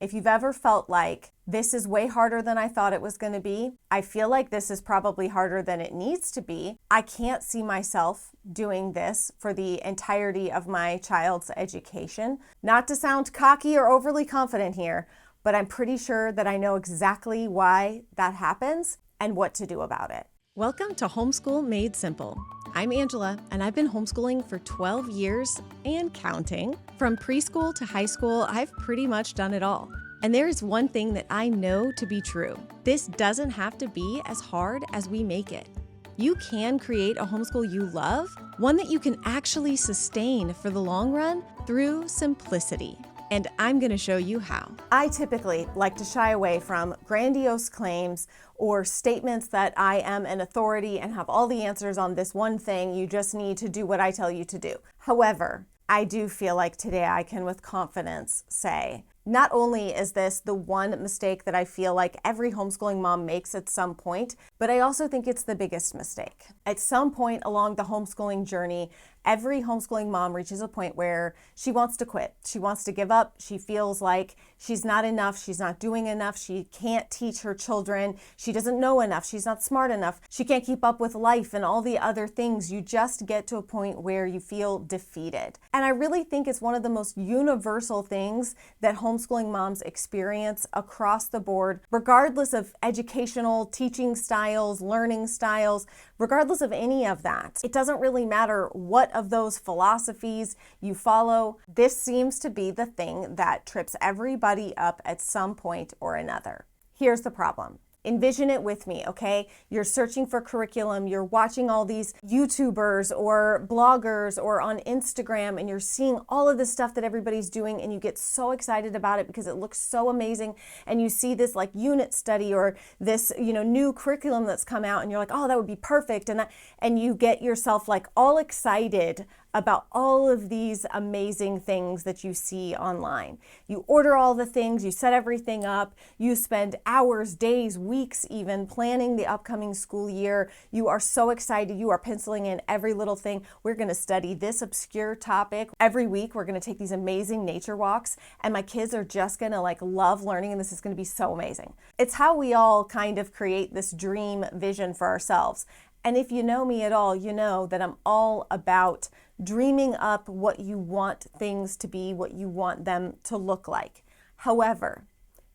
If you've ever felt like this is way harder than I thought it was going to be, I feel like this is probably harder than it needs to be. I can't see myself doing this for the entirety of my child's education. Not to sound cocky or overly confident here, but I'm pretty sure that I know exactly why that happens and what to do about it. Welcome to Homeschool Made Simple. I'm Angela, and I've been homeschooling for 12 years and counting. From preschool to high school, I've pretty much done it all. And there is one thing that I know to be true. This doesn't have to be as hard as we make it. You can create a homeschool you love, one that you can actually sustain for the long run through simplicity. And I'm going to show you how. I typically like to shy away from grandiose claims or statements that I am an authority and have all the answers on this one thing. You just need to do what I tell you to do. However, I do feel like today I can with confidence say, not only is this the one mistake that I feel like every homeschooling mom makes at some point, but I also think it's the biggest mistake. At some point along the homeschooling journey, every homeschooling mom reaches a point where she wants to quit. She wants to give up. She feels like she's not enough. She's not doing enough. She can't teach her children. She doesn't know enough. She's not smart enough. She can't keep up with life and all the other things. You just get to a point where you feel defeated. And I really think it's one of the most universal things that homeschooling moms experience across the board, regardless of educational teaching styles, learning styles, regardless of any of that. It doesn't really matter what of those philosophies you follow. This seems to be the thing that trips everybody up at some point or another. Here's the problem. Envision it with me, okay? You're searching for curriculum, you're watching all these YouTubers or bloggers or on Instagram, and you're seeing all of the stuff that everybody's doing, and you get so excited about it because it looks so amazing, and you see this like unit study or this, new curriculum that's come out, and you're like, oh, that would be perfect, and you get yourself like all excited about all of these amazing things that you see online. You order all the things, you set everything up, you spend hours, days, weeks even planning the upcoming school year. You are so excited, you are penciling in every little thing. We're gonna study this obscure topic. Every week we're gonna take these amazing nature walks, and my kids are just gonna love learning, and this is gonna be so amazing. It's how we all kind of create this dream vision for ourselves. And if you know me at all, you know that I'm all about dreaming up what you want things to be, what you want them to look like. However,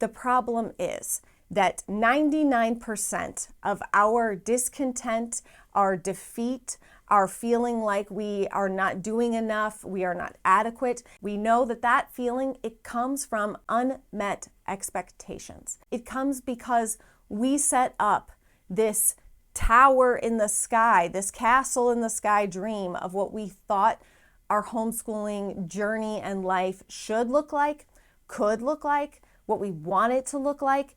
the problem is that 99% of our discontent, our defeat, our feeling like we are not doing enough, we are not adequate, we know that feeling, it comes from unmet expectations. It comes because we set up this tower in the sky, this castle in the sky dream of what we thought our homeschooling journey and life should look like, could look like, what we want it to look like,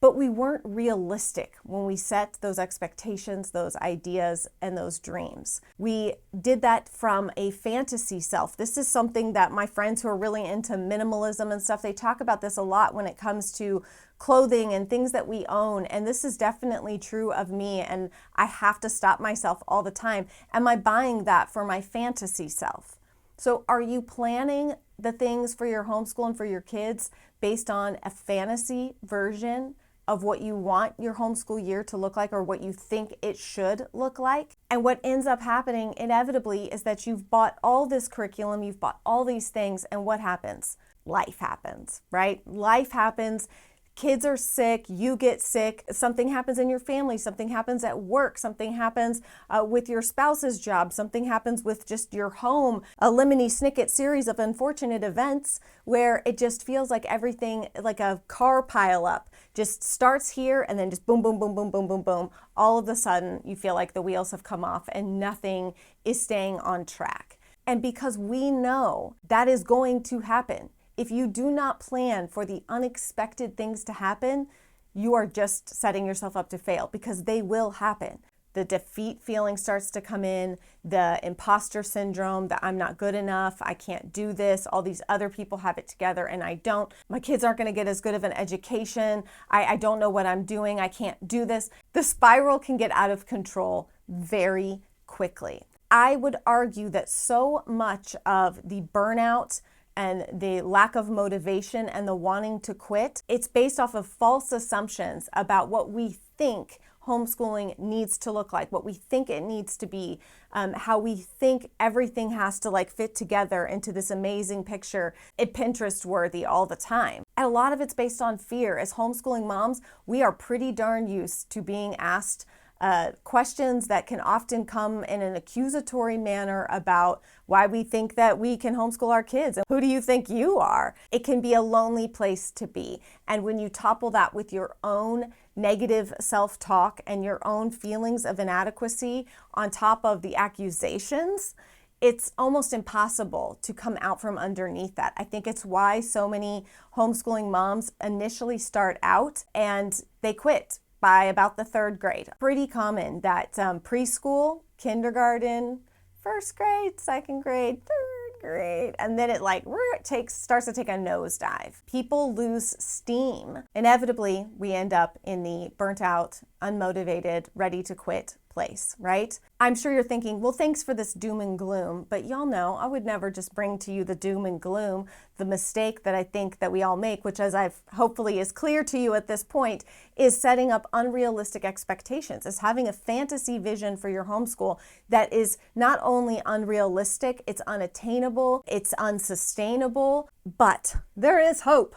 but we weren't realistic when we set those expectations, those ideas, and those dreams. We did that from a fantasy self. This is something that my friends who are really into minimalism and stuff, they talk about this a lot when it comes to clothing and things that we own. And this is definitely true of me. And I have to stop myself all the time. Am I buying that for my fantasy self? So are you planning the things for your homeschool and for your kids based on a fantasy version of what you want your homeschool year to look like or what you think it should look like? And what ends up happening inevitably is that you've bought all this curriculum, you've bought all these things, and what happens? Life happens, right? Life happens. Kids are sick, you get sick, something happens in your family, something happens at work, something happens with your spouse's job, something happens with just your home, a lemony snicket series of unfortunate events where it just feels like everything, like a car pileup, just starts here and then just boom, boom, boom, boom, boom, boom, boom. All of a sudden you feel like the wheels have come off and nothing is staying on track. And because we know that is going to happen, if you do not plan for the unexpected things to happen, you are just setting yourself up to fail because they will happen. The defeat feeling starts to come in, the imposter syndrome that I'm not good enough, I can't do this, all these other people have it together and I don't. My kids aren't going to get as good of an education. I don't know what I'm doing. I can't do this. The spiral can get out of control very quickly. I would argue that so much of the burnout and the lack of motivation and the wanting to quit, it's based off of false assumptions about what we think homeschooling needs to look like, what we think it needs to be, how we think everything has to like fit together into this amazing picture, Pinterest worthy all the time. And a lot of it's based on fear. As homeschooling moms, we are pretty darn used to being asked questions that can often come in an accusatory manner about why we think that we can homeschool our kids. And who do you think you are? It can be a lonely place to be. And when you topple that with your own negative self-talk and your own feelings of inadequacy on top of the accusations, it's almost impossible to come out from underneath that. I think it's why so many homeschooling moms initially start out and they quit by about the 3rd grade. Pretty common that preschool, kindergarten, 1st grade, 2nd grade, 3rd grade, and then it starts to take a nosedive. People lose steam. Inevitably, we end up in the burnt out, unmotivated, ready to quit place, right? I'm sure you're thinking, well, thanks for this doom and gloom, but y'all know I would never just bring to you the doom and gloom. The mistake that I think that we all make, which as I've hopefully is clear to you at this point, is setting up unrealistic expectations, is having a fantasy vision for your homeschool that is not only unrealistic, it's unattainable, it's unsustainable, but there is hope.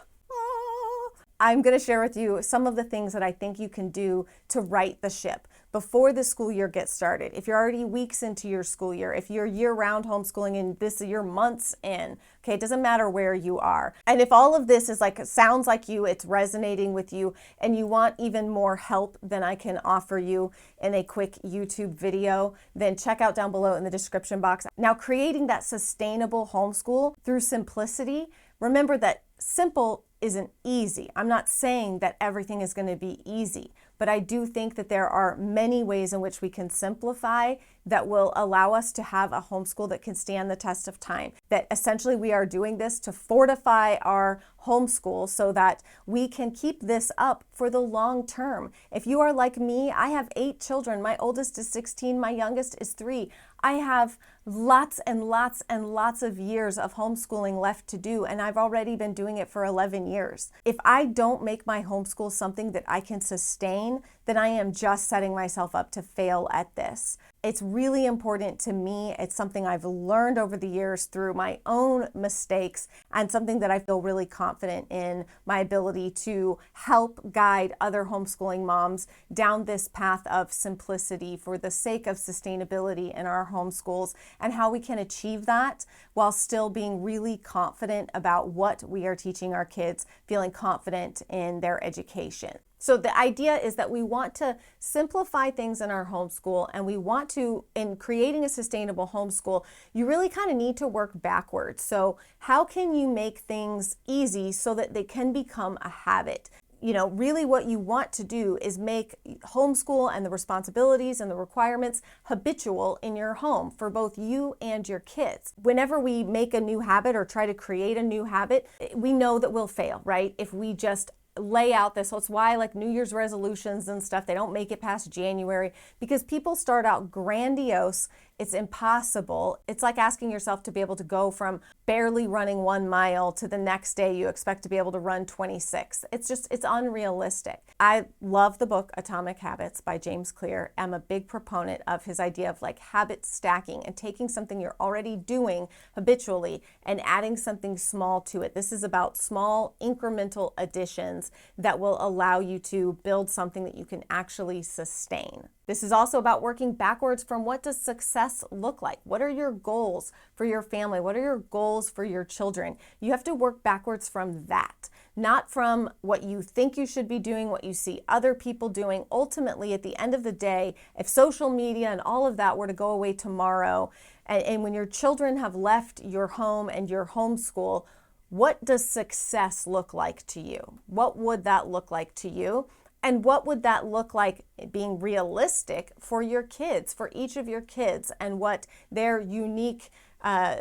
I'm going to share with you some of the things that I think you can do to right the ship before the school year gets started. If you're already weeks into your school year, if you're year-round homeschooling and this is your months in, okay, it doesn't matter where you are. And if all of this is sounds like you, it's resonating with you, and you want even more help than I can offer you in a quick YouTube video, then check out down below in the description box. Now, creating that sustainable homeschool through simplicity, remember that simple isn't easy. I'm not saying that everything is going to be easy, but I do think that there are many ways in which we can simplify that will allow us to have a homeschool that can stand the test of time. That essentially we are doing this to fortify our homeschool so that we can keep this up for the long term. If you are like me, I have 8 children. My oldest is 16, my youngest is 3. I have lots and lots and lots of years of homeschooling left to do, and I've already been doing it for 11 years. If I don't make my homeschool something that I can sustain, then I am just setting myself up to fail at this. It's really important to me. It's something I've learned over the years through my own mistakes and something that I feel really confident in my ability to help guide other homeschooling moms down this path of simplicity for the sake of sustainability in our homeschools and how we can achieve that while still being really confident about what we are teaching our kids, feeling confident in their education. So the idea is that we want to simplify things in our homeschool, and we want to, in creating a sustainable homeschool, you really kind of need to work backwards. So how can you make things easy so that they can become a habit? You know, really what you want to do is make homeschool and the responsibilities and the requirements habitual in your home for both you and your kids. Whenever we make a new habit or try to create a new habit, we know that we'll fail, right? If we just lay out this. So it's why New Year's resolutions and stuff, they don't make it past January because people start out grandiose. It's impossible. It's like asking yourself to be able to go from barely running 1 mile to the next day you expect to be able to run 26. It's unrealistic. I love the book Atomic Habits by James Clear. I'm a big proponent of his idea of habit stacking and taking something you're already doing habitually and adding something small to it. This is about small incremental additions that will allow you to build something that you can actually sustain. This is also about working backwards from what does success look like? What are your goals for your family? What are your goals for your children? You have to work backwards from that, not from what you think you should be doing, what you see other people doing. Ultimately, at the end of the day, if social media and all of that were to go away tomorrow, and when your children have left your home and your homeschool, what does success look like to you? What would that look like to you? And what would that look like being realistic for your kids, for each of your kids, and what their unique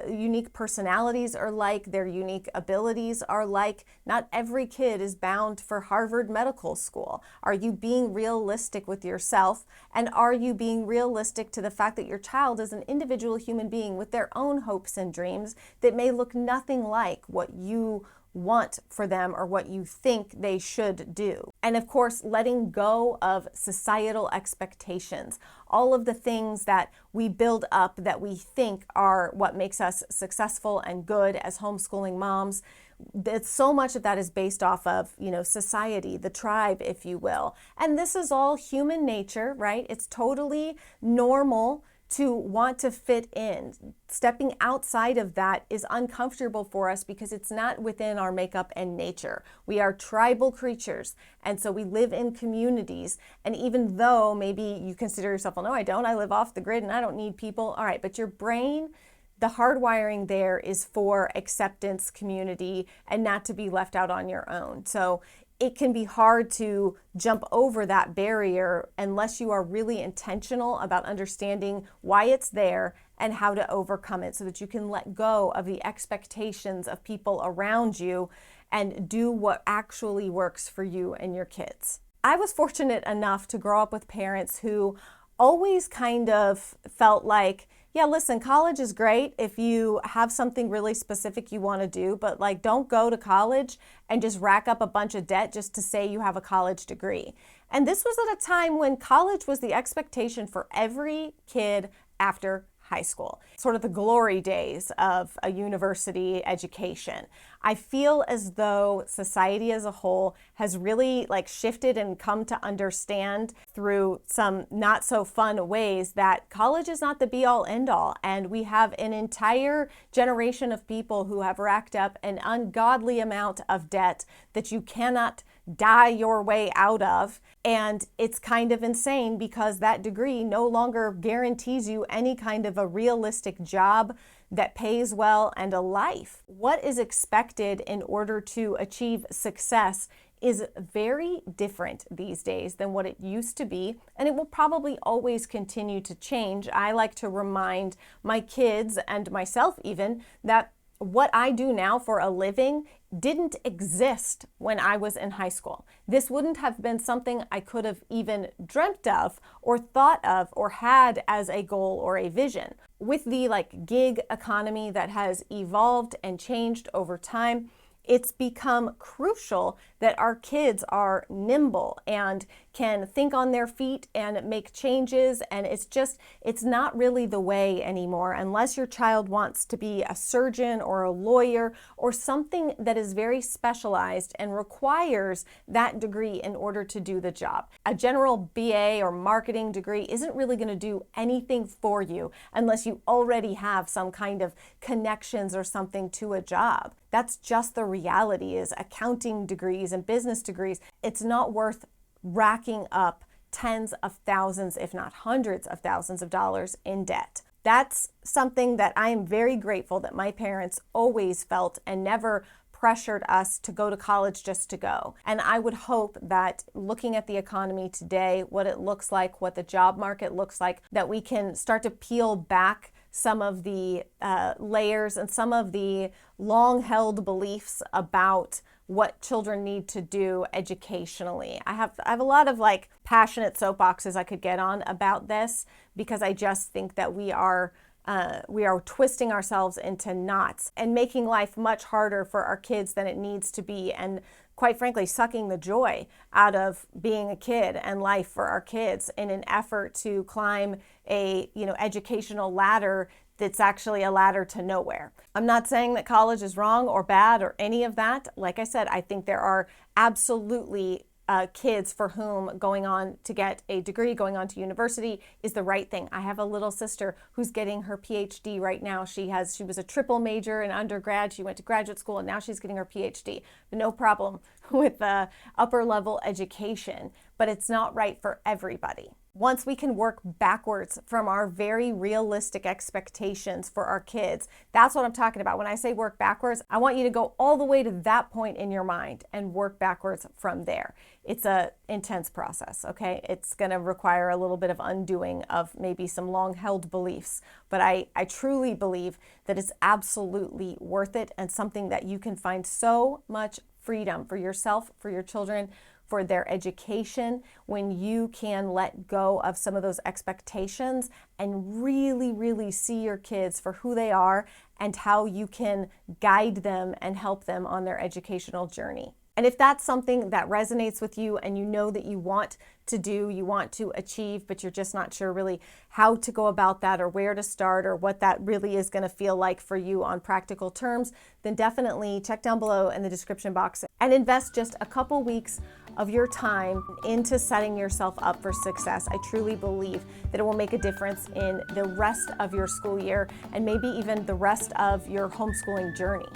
unique personalities are like, their unique abilities are like. Not every kid is bound for Harvard Medical School. Are you being realistic with yourself? And are you being realistic to the fact that your child is an individual human being with their own hopes and dreams that may look nothing like what you want for them or what you think they should do? And of course, letting go of societal expectations, all of the things that we build up that we think are what makes us successful and good as homeschooling moms. So much of that is based off of, society, the tribe, if you will. And this is all human nature, right? It's totally normal to want to fit in. Stepping outside of that is uncomfortable for us because it's not within our makeup and nature. We are tribal creatures, and so we live in communities. And even though maybe you consider yourself, well, no, I don't, I live off the grid and I don't need people. All right, but your brain, the hardwiring there is for acceptance, community, and not to be left out on your own. So it can be hard to jump over that barrier unless you are really intentional about understanding why it's there and how to overcome it so that you can let go of the expectations of people around you and do what actually works for you and your kids. I was fortunate enough to grow up with parents who always kind of felt like, yeah, listen, college is great if you have something really specific you want to do, but don't go to college and just rack up a bunch of debt just to say you have a college degree. And this was at a time when college was the expectation for every kid after high school, sort of the glory days of a university education. I feel as though society as a whole has really shifted and come to understand through some not so fun ways that college is not the be all end all. And we have an entire generation of people who have racked up an ungodly amount of debt that you cannot die your way out of. And it's kind of insane because that degree no longer guarantees you any kind of a realistic job that pays well and a life. What is expected in order to achieve success is very different these days than what it used to be, and it will probably always continue to change. I like to remind my kids and myself even that what I do now for a living didn't exist when I was in high school. This wouldn't have been something I could have even dreamt of or thought of or had as a goal or a vision. With the gig economy that has evolved and changed over time, it's become crucial that our kids are nimble and can think on their feet and make changes. And it's not really the way anymore unless your child wants to be a surgeon or a lawyer or something that is very specialized and requires that degree in order to do the job. A general BA or marketing degree isn't really going to do anything for you unless you already have some kind of connections or something to a job. That's just the reality. Is accounting degrees and business degrees, it's not worth racking up tens of thousands, if not hundreds of thousands of dollars in debt. That's something that I am very grateful that my parents always felt and never pressured us to go to college just to go. And I would hope that looking at the economy today, what it looks like, what the job market looks like, that we can start to peel back some of the layers and some of the long-held beliefs about what children need to do educationally. I have a lot of passionate soapboxes I could get on about this because I just think that we are twisting ourselves into knots and making life much harder for our kids than it needs to be, and quite frankly, sucking the joy out of being a kid and life for our kids in an effort to climb a educational ladder that's actually a ladder to nowhere. I'm not saying that college is wrong or bad or any of that. Like I said, I think there are absolutely kids for whom going on to get a degree, going on to university is the right thing. I have a little sister who's getting her PhD right now. She was a triple major in undergrad. She went to graduate school and now she's getting her PhD. No problem with upper level education, but it's not right for everybody. Once we can work backwards from our very realistic expectations for our kids, that's what I'm talking about. When I say work backwards, I want you to go all the way to that point in your mind and work backwards from there. It's an intense process, okay? It's going to require a little bit of undoing of maybe some long-held beliefs, but I truly believe that it's absolutely worth it and something that you can find so much freedom for yourself, for your children, for their education, when you can let go of some of those expectations and really, really see your kids for who they are and how you can guide them and help them on their educational journey. And if that's something that resonates with you and you know that you want to do, you want to achieve, but you're just not sure really how to go about that or where to start or what that really is going to feel like for you on practical terms, then definitely check down below in the description box and invest just a couple weeks of your time into setting yourself up for success. I truly believe that it will make a difference in the rest of your school year and maybe even the rest of your homeschooling journey.